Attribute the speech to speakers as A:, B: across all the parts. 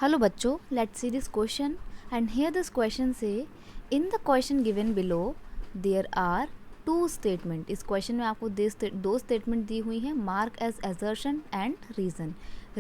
A: Hello बच्चों, let's see this question and here this question say in the question given below there are two statement. इस question में आपको दो statement दी हुई हैं, mark as assertion and reason.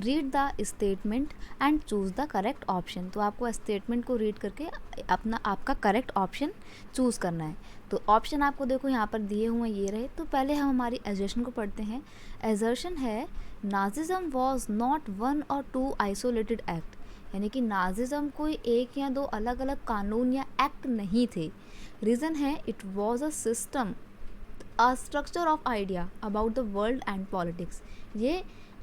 A: Read the statement and choose the correct option. तो आपको statement को read करके आपका correct option choose करना है. तो option आपको देखो यहाँ पर दिए हुए ये रहे. तो पहले हम हमारी assertion को पढ़ते हैं. Assertion है Nazism was not one or two isolated act. यानी कि नाजिज़म कोई एक या दो अलग अलग कानून या एक्ट नहीं थे. रीज़न है it was a system, a structure of idea about the world and politics. ये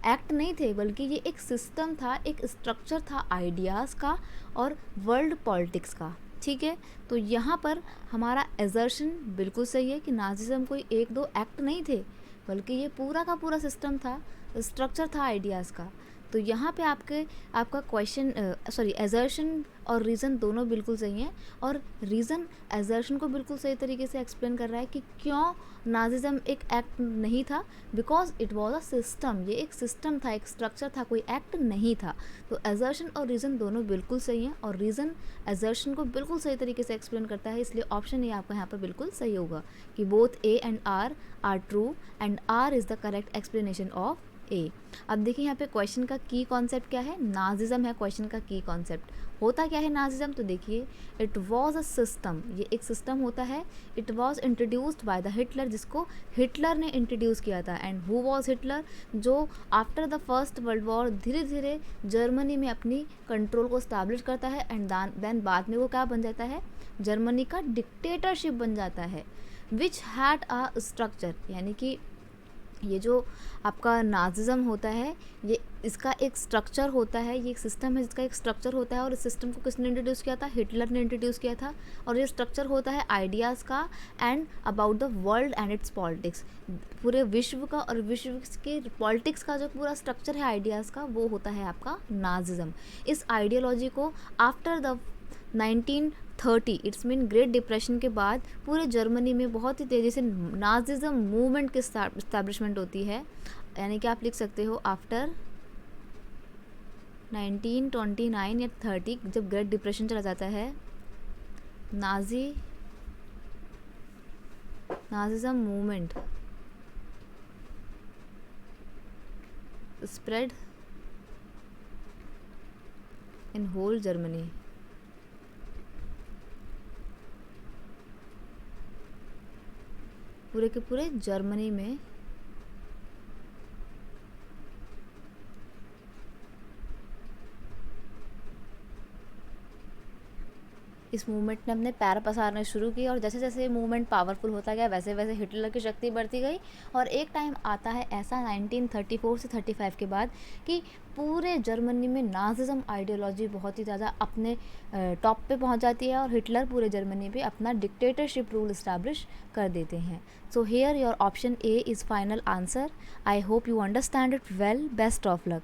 A: एक्ट नहीं थे बल्कि ये एक सिस्टम था, एक स्ट्रक्चर था आइडियाज़ का और वर्ल्ड पॉलिटिक्स का. ठीक है, तो यहाँ पर हमारा एजर्शन बिल्कुल सही है कि नाजिज़म कोई एक दो एक्ट नहीं थे बल्कि ये पूरा का पूरा सिस्टम था, स्ट्रक्चर था आइडियाज़ का. तो यहाँ पे आपका क्वेश्चन एजर्शन और रीज़न दोनों बिल्कुल सही हैं. और रीज़न एजर्शन को बिल्कुल सही तरीके से एक्सप्लेन कर रहा है कि क्यों नाजिज़म एक एक्ट नहीं था. Because it was a system, ये एक सिस्टम था, एक स्ट्रक्चर था, कोई एक्ट नहीं था. तो एजर्शन और रीज़न दोनों बिल्कुल सही हैं और रीज़न एजर्शन को बिल्कुल सही तरीके से एक्सप्लेन करता है. इसलिए ऑप्शन ए आपका यहाँ पर बिल्कुल सही होगा कि both A and R true and R is the correct explanation of A. अब देखिए यहाँ पे क्वेश्चन का की कॉन्सेप्ट क्या है. नाजिज़म है क्वेश्चन का की कॉन्सेप्ट. होता क्या है नाजिज़म, तो देखिए इट वॉज अ सिस्टम, ये एक सिस्टम होता है. It was introduced by the Hitler, जिसको हिटलर ने इंट्रोड्यूस किया था. एंड हु वॉज हिटलर, जो after the first world war धीरे धीरे जर्मनी में अपनी कंट्रोल को स्टैब्लिश करता है. एंड देन बाद में वो क्या बन जाता है, जर्मनी का डिक्टेटरशिप बन जाता है. विच हैड अ स्ट्रक्चर, यानी कि ये जो आपका नाजिज़म होता है ये इसका एक स्ट्रक्चर होता है, ये एक सिस्टम है जिसका एक स्ट्रक्चर होता है. और इस सिस्टम को किसने इंट्रोड्यूस किया था, हिटलर ने इंट्रोड्यूस किया था. और ये स्ट्रक्चर होता है आइडियाज़ का and about the world and it's politics, पूरे विश्व का और विश्व के पॉलिटिक्स का जो पूरा स्ट्रक्चर है आइडियाज़ का, वो होता है आपका नाजिज़म. इस आइडियोलॉजी को after the 1930 it's mean great depression के बाद पूरे जर्मनी में बहुत ही तेज़ी से नाजिज़म मूवमेंट की इस्टेब्लिशमेंट होती है. यानी कि आप लिख सकते हो आफ्टर 1929 या 30, जब ग्रेट डिप्रेशन चला जाता है, Nazism movement spread in whole Germany. पूरे के पूरे जर्मनी में इस मूवमेंट ने अपने पैर पसारने शुरू किए. और जैसे जैसे मूवमेंट पावरफुल होता गया वैसे वैसे हिटलर की शक्ति बढ़ती गई. और एक टाइम आता है ऐसा 1934 से 35 के बाद कि पूरे जर्मनी में नाजिज़म आइडियोलॉजी बहुत ही ज़्यादा अपने टॉप पे पहुंच जाती है और हिटलर पूरे जर्मनी पे अपना डिक्टेटरशिप रूल इस्टेब्लिश कर देते हैं. So here your option A is final answer. I hope you understand it well. Best of luck.